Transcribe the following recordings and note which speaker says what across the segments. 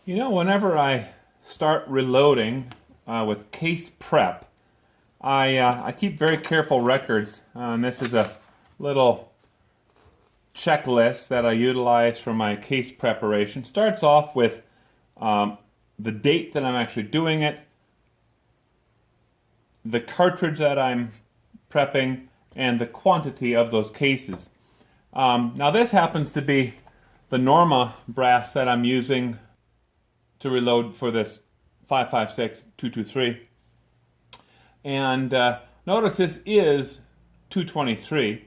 Speaker 1: You know, whenever I start reloading with case prep, I keep very careful records. And this is a little checklist that I utilize for my case preparation. Starts off with the date that I'm actually doing it, the cartridge that I'm prepping, and the quantity of those cases. Now this happens to be the Norma brass that I'm using to reload for this 5.56 223. And notice this is 223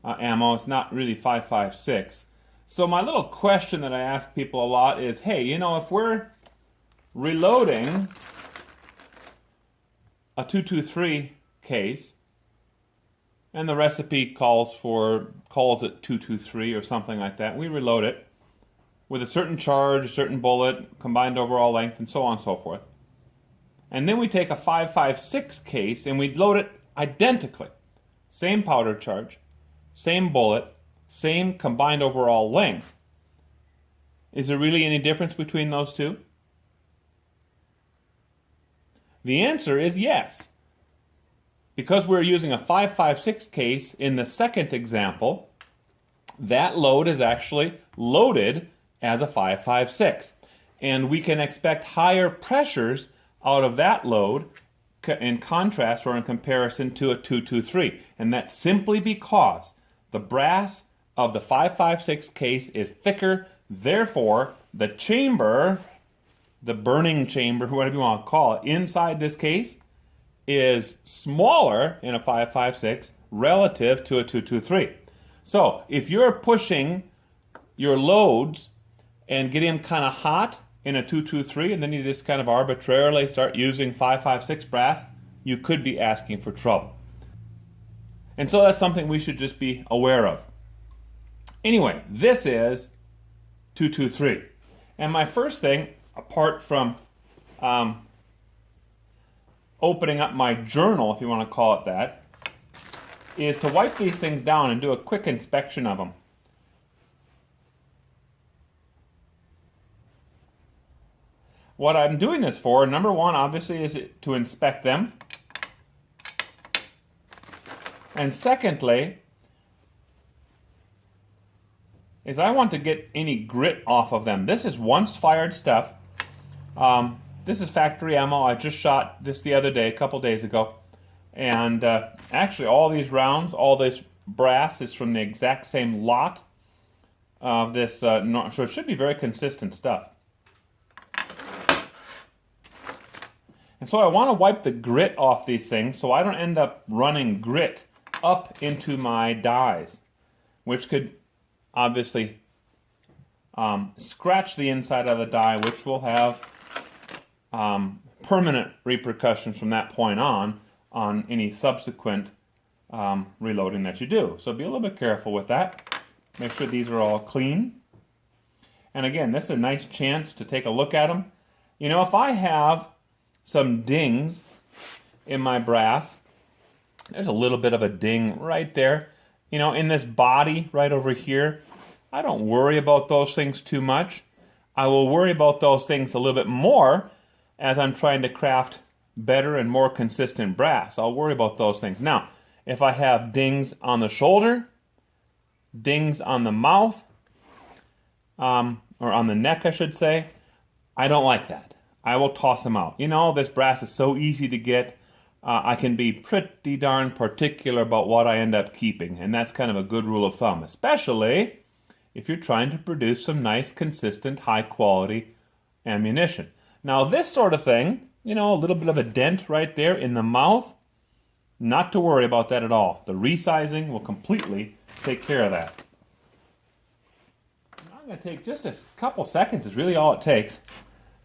Speaker 1: ammo. It's not really 5.56. So my little question that I ask people a lot is, hey, you know, if we're reloading a 223 case and the recipe calls it 223 or something like that, we reload it with a certain charge, a certain bullet, combined overall length, and so on and so forth. And then we take a 5.56 case and we load it identically. Same powder charge, same bullet, same combined overall length. Is there really any difference between those two? The answer is yes. Because we're using a 5.56 case in the second example, that load is actually loaded as a 5.56. And we can expect higher pressures out of that load in contrast or in comparison to a 223. And that's simply because the brass of the 5.56 case is thicker, therefore the chamber, the burning chamber, whatever you want to call it, inside this case is smaller in a 5.56 relative to a 223. So if you're pushing your loads and getting them kind of hot in a 223, and then you just kind of arbitrarily start using 5.56 brass, you could be asking for trouble. And so that's something we should just be aware of. Anyway, this is 223. And my first thing, apart from opening up my journal, if you want to call it that, is to wipe these things down and do a quick inspection of them. What I'm doing this for, number one, obviously, is to inspect them. And secondly, is I want to get any grit off of them. This is once fired stuff. This is factory ammo. I just shot this the other day, a couple days ago. And actually all these rounds, all this brass is from the exact same lot of this, so it should be very consistent stuff. And so I want to wipe the grit off these things so I don't end up running grit up into my dies, which could obviously scratch the inside of the die, which will have permanent repercussions from that point on any subsequent reloading that you do. So be a little bit careful with that. Make sure these are all clean. And again, this is a nice chance to take a look at them. You know, if I have some dings in my brass, there's a little bit of a ding right there. You know, in this body right over here, I don't worry about those things too much. I will worry about those things a little bit more as I'm trying to craft better and more consistent brass. I'll worry about those things. Now, if I have dings on the shoulder, dings on the mouth, or on the neck, I should say, I don't like that. I will toss them out. You know, this brass is so easy to get. I can be pretty darn particular about what I end up keeping, and that's kind of a good rule of thumb, especially if you're trying to produce some nice, consistent, high-quality ammunition. Now, this sort of thing, you know, a little bit of a dent right there in the mouth, not to worry about that at all. The resizing will completely take care of that. I'm going to take just a couple seconds, is really all it takes,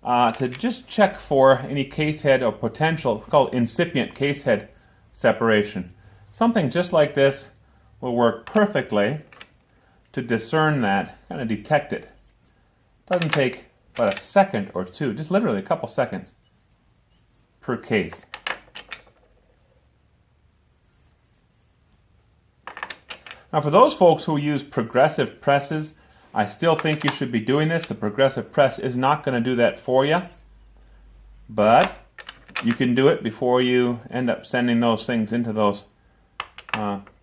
Speaker 1: to just check for any case head or potential, called incipient case head separation. Something just like this will work perfectly to discern that, kind of detect it. Doesn't take but a second or two, just literally a couple seconds per case. Now for those folks who use progressive presses, I still think you should be doing this. The progressive press is not going to do that for you, but you can do it before you end up sending those things into those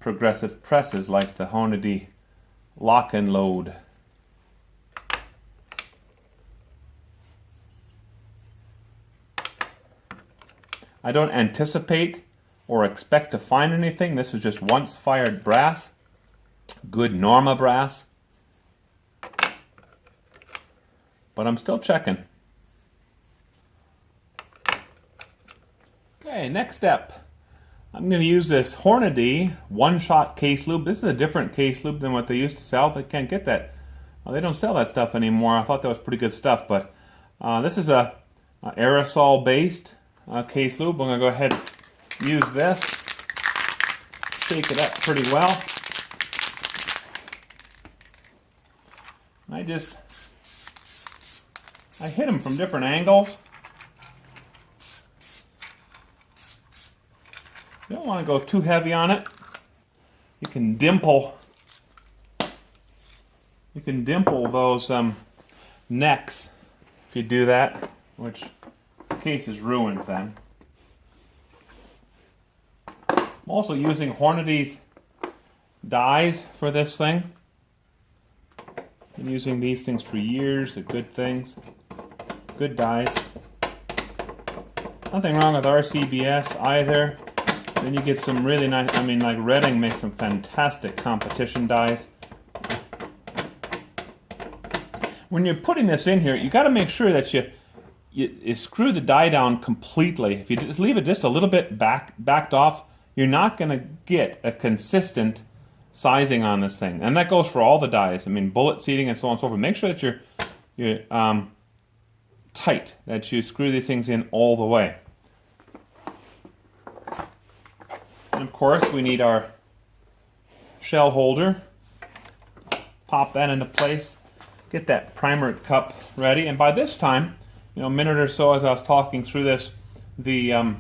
Speaker 1: progressive presses like the Hornady Lock and Load. I don't anticipate or expect to find anything. This is just once fired brass, good Norma brass, but I'm still checking. Okay, next step. I'm going to use this Hornady one-shot case lube. This is a different case lube than what they used to sell. They can't get that. They don't sell that stuff anymore. I thought that was pretty good stuff, but this is a aerosol-based case lube. I'm going to go ahead and use this. Shake it up pretty well. I hit them from different angles. You don't want to go too heavy on it. You can dimple those necks if you do that, which the case is ruined then. I'm also using Hornady's dies for this thing. Been using these things for years. They're good things. Good dies. Nothing wrong with RCBS either. Then you get some really nice, like Redding makes some fantastic competition dies. When you're putting this in here, you got to make sure that you screw the die down completely. If you just leave it just a little bit backed off, you're not going to get a consistent sizing on this thing. And that goes for all the dies. Bullet seating and so on and so forth. Make sure that you're tight, that you screw these things in all the way. And of course, we need our shell holder. Pop that into place. Get that primer cup ready. And by this time, a minute or so as I was talking through this, the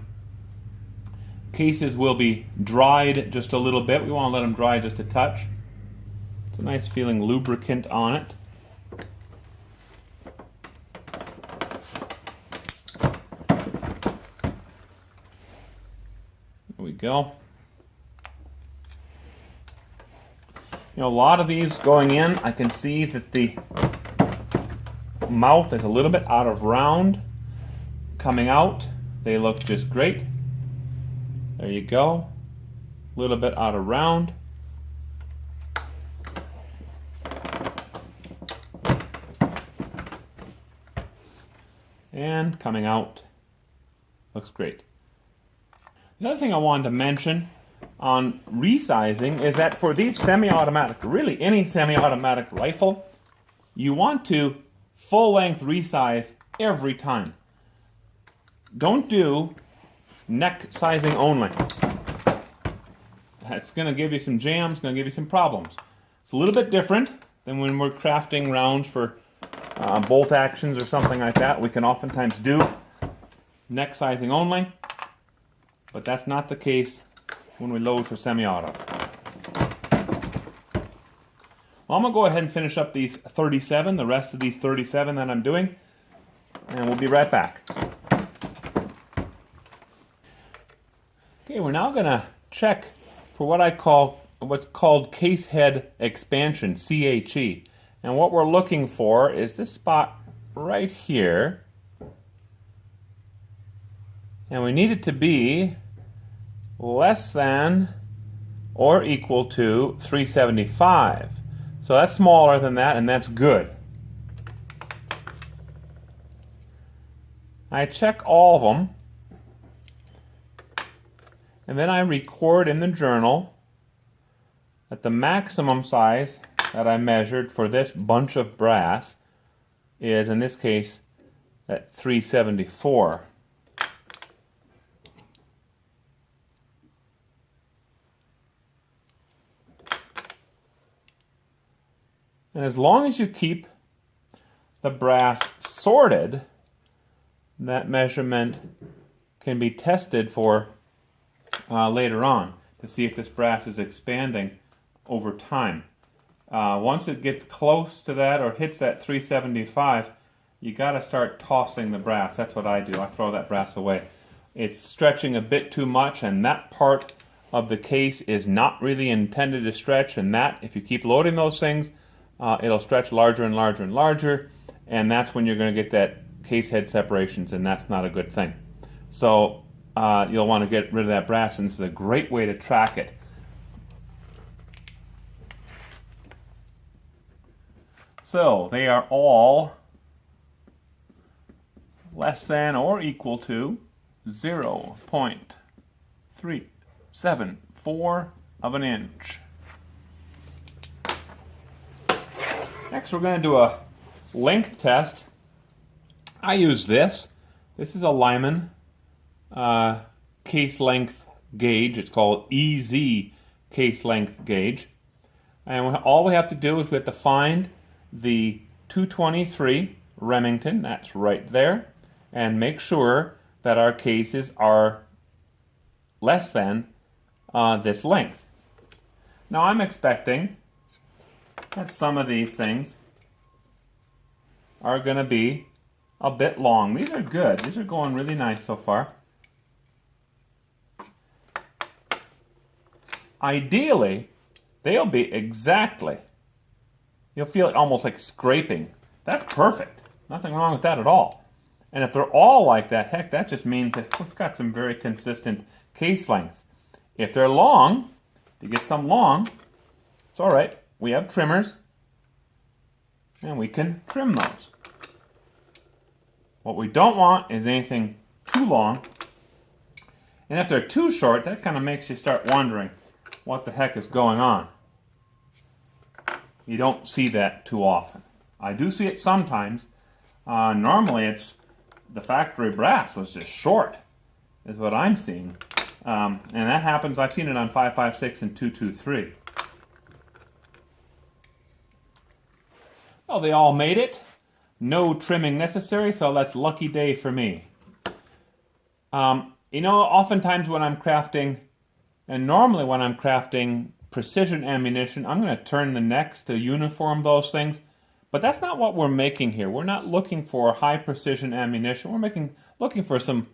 Speaker 1: cases will be dried just a little bit. We want to let them dry just a touch. It's a nice feeling lubricant on it. There we go. A lot of these going in, I can see that the mouth is a little bit out of round. Coming out, they look just great. There you go. A little bit out of round. And coming out, looks great. The other thing I wanted to mention on resizing is that for these semi-automatic, really any semi-automatic rifle, you want to full-length resize every time. Don't do neck sizing only. That's going to give you some jams, going to give you some problems. It's a little bit different than when we're crafting rounds for bolt actions or something like that. We can oftentimes do neck sizing only, but that's not the case when we load for semi-auto. Well, I'm going to go ahead and finish up these 37, the rest of these 37 that I'm doing, and we'll be right back. Okay, we're now going to check for what's called case head expansion, CHE. And what we're looking for is this spot right here. And we need it to be less than or equal to 375. So that's smaller than that, and that's good. I check all of them, and then I record in the journal that the maximum size that I measured for this bunch of brass is, in this case, at 374. And as long as you keep the brass sorted, that measurement can be tested for later on to see if this brass is expanding over time. Once it gets close to that or hits that 375, you got to start tossing the brass. That's what I do. I throw that brass away. It's stretching a bit too much, and that part of the case is not really intended to stretch, and that, if you keep loading those things, it'll stretch larger and larger and larger, and that's when you're going to get that case head separations, and that's not a good thing. So you'll want to get rid of that brass, and this is a great way to track it. So they are all less than or equal to 0.374 of an inch. Next we're going to do a length test. I use this. This is a Lyman case length gauge. It's called EZ case length gauge. And all we have to do is we have to find the 223 Remington, that's right there, and make sure that our cases are less than this length. Now I'm expecting that some of these things are going to be a bit long. These are good. These are going really nice so far. Ideally, they'll be exactly, you'll feel it almost like scraping. That's perfect. Nothing wrong with that at all. And if they're all like that, heck, that just means that we've got some very consistent case length. If they're long, if you get some long, it's all right. We have trimmers, and we can trim those. What we don't want is anything too long. And if they're too short, that kind of makes you start wondering what the heck is going on. You don't see that too often. I do see it sometimes. Normally it's the factory brass was just short, is what I'm seeing. And that happens, I've seen it on 5.56 and 2.23. Well, they all made it. No trimming necessary, so that's lucky day for me. You know, oftentimes when I'm crafting, and normally when I'm crafting precision ammunition, I'm going to turn the necks to uniform those things. But that's not what we're making here. We're not looking for high precision ammunition. We're looking for some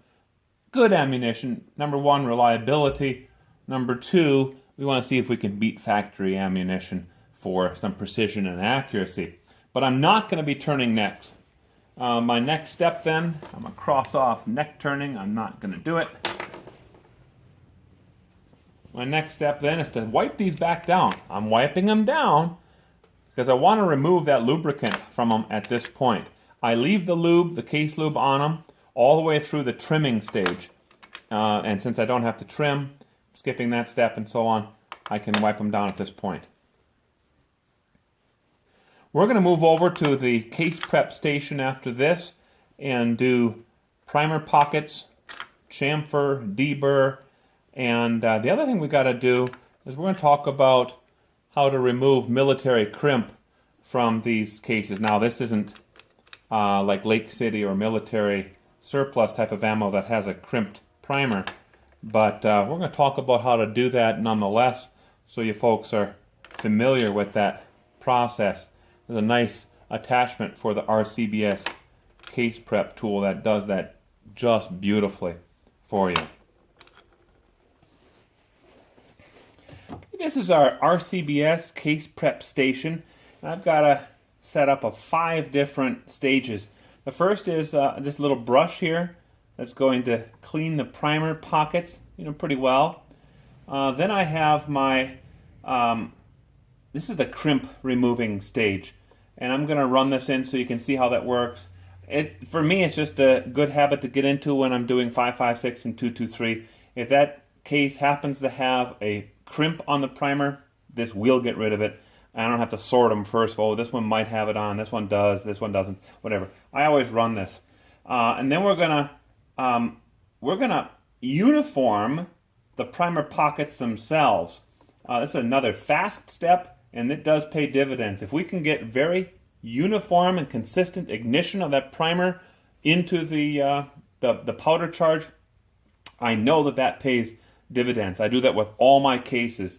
Speaker 1: good ammunition. Number one, reliability. Number two, we want to see if we can beat factory ammunition for some precision and accuracy. But I'm not going to be turning necks. My next step then, I'm going to cross off neck turning. I'm not going to do it. My next step then is to wipe these back down. I'm wiping them down because I want to remove that lubricant from them at this point. I leave the lube, the case lube on them, all the way through the trimming stage. And since I don't have to trim, skipping that step and so on, I can wipe them down at this point. We're going to move over to the case prep station after this and do primer pockets, chamfer, deburr, and the other thing we got to do is we're going to talk about how to remove military crimp from these cases. Now this isn't like Lake City or military surplus type of ammo that has a crimped primer, but we're going to talk about how to do that nonetheless so you folks are familiar with that process. There's a nice attachment for the RCBS case prep tool that does that just beautifully for you. This is our RCBS case prep station. I've got a setup of 5 different stages. The first is this little brush here that's going to clean the primer pockets, pretty well. Then I have my this is the crimp removing stage, and I'm going to run this in so you can see how that works. For me, it's just a good habit to get into when I'm doing 5.56 and 2.23. If that case happens to have a crimp on the primer, this will get rid of it. I don't have to sort them first. Oh, this one might have it on, this one does, this one doesn't, whatever. I always run this. And then we're gonna uniform the primer pockets themselves. This is another fast step, and it does pay dividends. If we can get very uniform and consistent ignition of that primer into the powder charge, I know that pays dividends. I do that with all my cases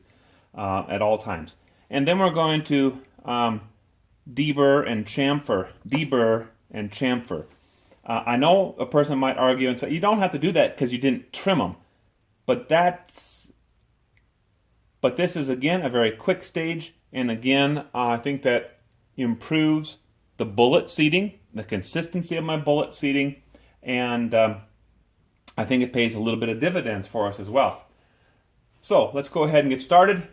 Speaker 1: at all times. And then we're going to deburr and chamfer. Deburr and chamfer. I know a person might argue and say, you don't have to do that because you didn't trim them. But this is, again, a very quick stage. And again, I think that improves the bullet seating, the consistency of my bullet seating, and I think it pays a little bit of dividends for us as well. So let's go ahead and get started.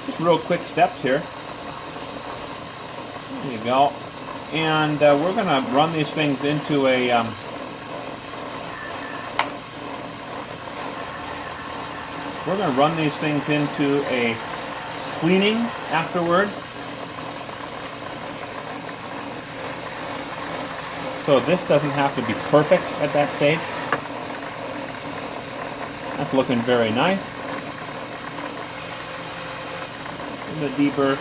Speaker 1: Just real quick steps here. There you go. And we're going to run these things into a cleaning afterwards. So this doesn't have to be perfect at that stage. That's looking very nice. A little bit deeper, a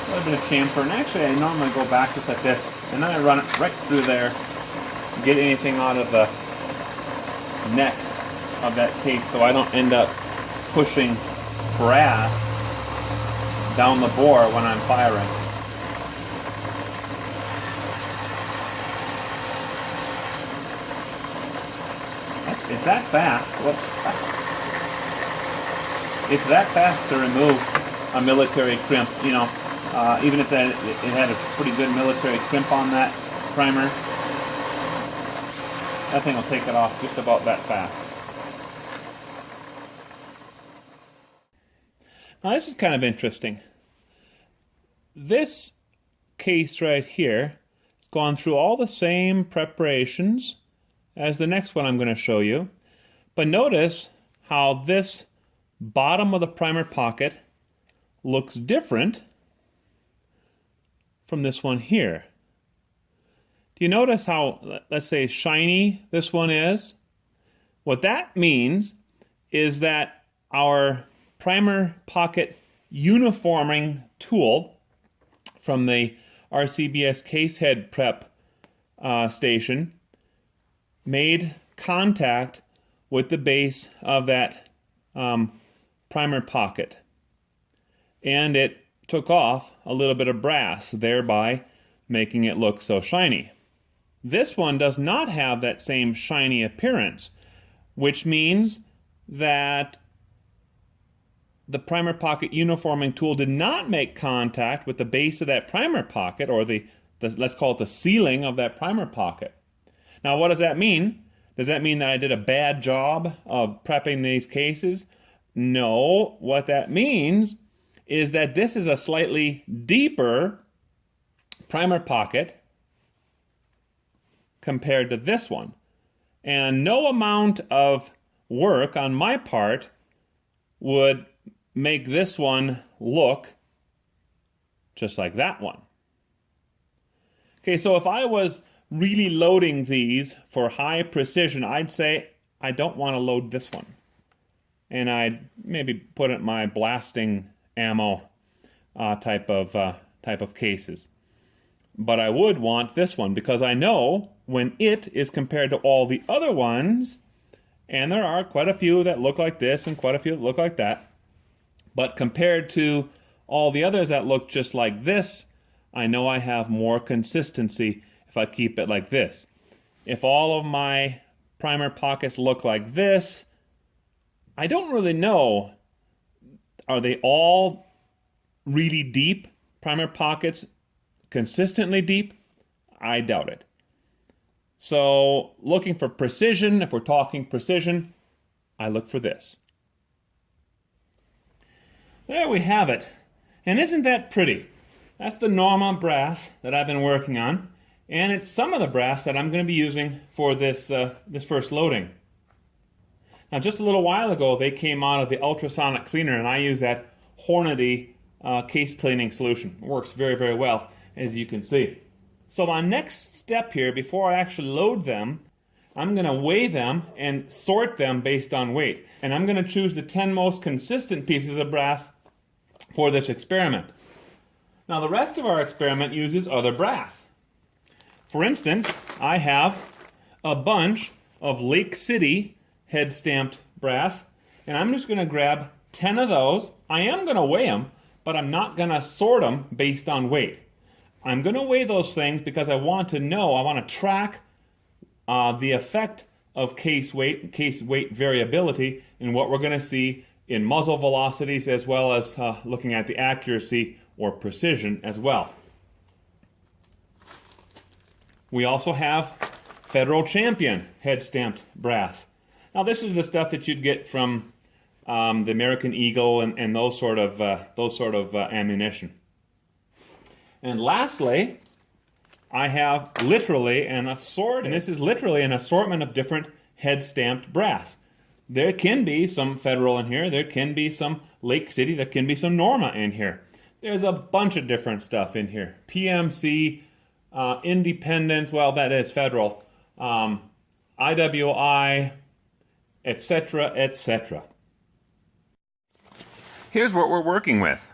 Speaker 1: little bit of chamfer. And actually I normally go back just like this, and then I run it right through there, get anything out of the neck of that case so I don't end up pushing brass down the bore when I'm firing. It's that fast. It's that fast to remove a military crimp. You know, even if it had a pretty good military crimp on that primer, that thing will take it off just about that fast. Now this is kind of interesting. This case right here has gone through all the same preparations as the next one I'm going to show you. But notice how this bottom of the primer pocket looks different from this one here. Do you notice how, let's say, shiny this one is? What that means is that our primer pocket uniforming tool from the RCBS case head prep station made contact with the base of that primer pocket, and it took off a little bit of brass, thereby making it look so shiny. This one does not have that same shiny appearance, which means that the primer pocket uniforming tool did not make contact with the base of that primer pocket, or the let's call it the sealing of that primer pocket. Now, what does that mean? Does that mean that I did a bad job of prepping these cases? No. What that means is that this is a slightly deeper primer pocket compared to this one. And no amount of work on my part would make this one look just like that one. Okay, so if I was really loading these for high precision, I'd say I don't want to load this one. And I'd maybe put it in my blasting ammo type of cases. But I would want this one because I know when it is compared to all the other ones, and there are quite a few that look like this and quite a few that look like that, but compared to all the others that look just like this, I know I have more consistency if I keep it like this. If all of my primer pockets look like this, I don't really know. Are they all really deep primer pockets, consistently deep? I doubt it. So looking for precision, if we're talking precision, I look for this. There we have it. And isn't that pretty? That's the Norma brass that I've been working on. And it's some of the brass that I'm going to be using for this first loading. Now, just a little while ago, they came out of the ultrasonic cleaner, and I use that Hornady case cleaning solution. It works very, very well, as you can see. So my next step here, before I actually load them, I'm going to weigh them and sort them based on weight. And I'm going to choose the 10 most consistent pieces of brass for this experiment. Now, the rest of our experiment uses other brass. For instance, I have a bunch of Lake City head stamped brass, and I'm just going to grab 10 of those. I am going to weigh them, but I'm not going to sort them based on weight. I'm going to weigh those things because I want to know, I want to track the effect of case weight variability in what we're going to see in muzzle velocities, as well as looking at the accuracy or precision as well. We also have Federal Champion head stamped brass. Now this is the stuff that you'd get from the American Eagle and those sort of ammunition. And lastly, I have literally an assortment, and this is literally an assortment of different head stamped brass. There can be some Federal in here, there can be some Lake City, there can be some Norma in here. There's a bunch of different stuff in here. PMC, Independence, well that is Federal, IWI, etc., etc. Here's what we're working with.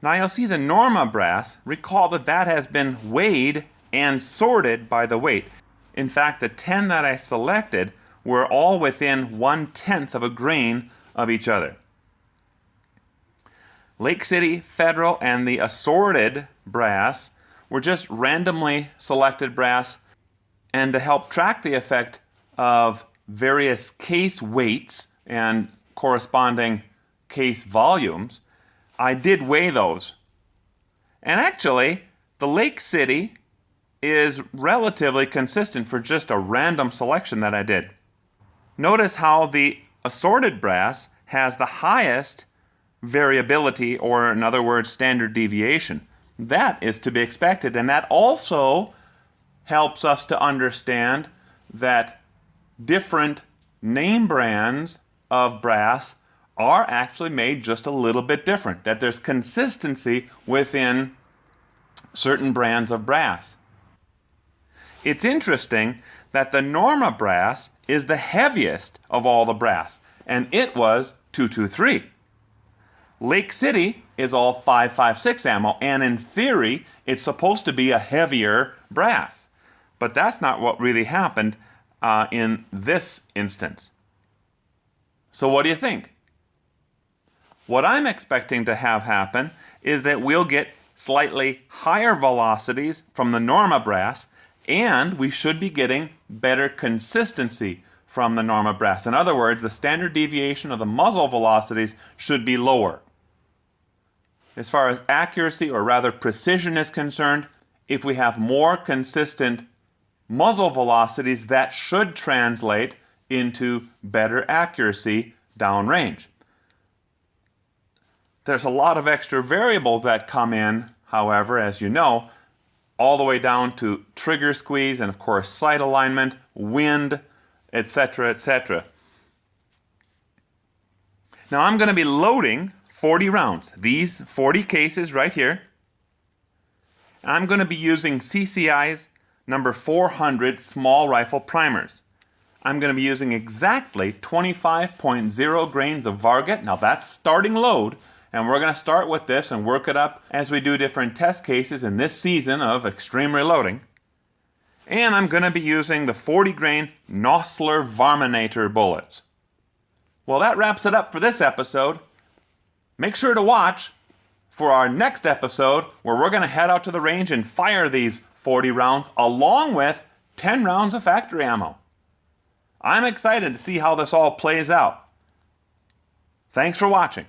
Speaker 1: Now you'll see the Norma brass. Recall that that has been weighed and sorted by the weight. In fact, the 10 that I selected were all within 1/10 of a grain of each other. Lake City, Federal, and the assorted brass were just randomly selected brass, and to help track the effect of various case weights and corresponding case volumes, I did weigh those. And actually, the Lake City is relatively consistent for just a random selection that I did. Notice how the assorted brass has the highest variability, or in other words, standard deviation. That is to be expected, and that also helps us to understand that different name brands of brass are actually made just a little bit different, that there's consistency within certain brands of brass. It's interesting that the Norma brass is the heaviest of all the brass, and it was 223. Lake City is all 5.56 ammo, and in theory, it's supposed to be a heavier brass. But that's not what really happened in this instance. So what do you think? What I'm expecting to have happen is that we'll get slightly higher velocities from the Norma brass, and we should be getting better consistency from the Norma brass. In other words, the standard deviation of the muzzle velocities should be lower. As far as accuracy, or rather precision, is concerned, if we have more consistent muzzle velocities, that should translate into better accuracy downrange. There's a lot of extra variables that come in, however, as you know, all the way down to trigger squeeze and, of course, sight alignment, wind, etc., etc. Now I'm going to be loading 40 rounds, these 40 cases right here. I'm going to be using CCI's number 400 small rifle primers. I'm going to be using exactly 25.0 grains of Varget. Now that's starting load, and we're going to start with this and work it up as we do different test cases in this season of extreme reloading. And I'm going to be using the 40 grain Nosler Varminator bullets. Well, that wraps it up for this episode. Make sure to watch for our next episode, where we're going to head out to the range and fire these 40 rounds along with 10 rounds of factory ammo. I'm excited to see how this all plays out. Thanks for watching.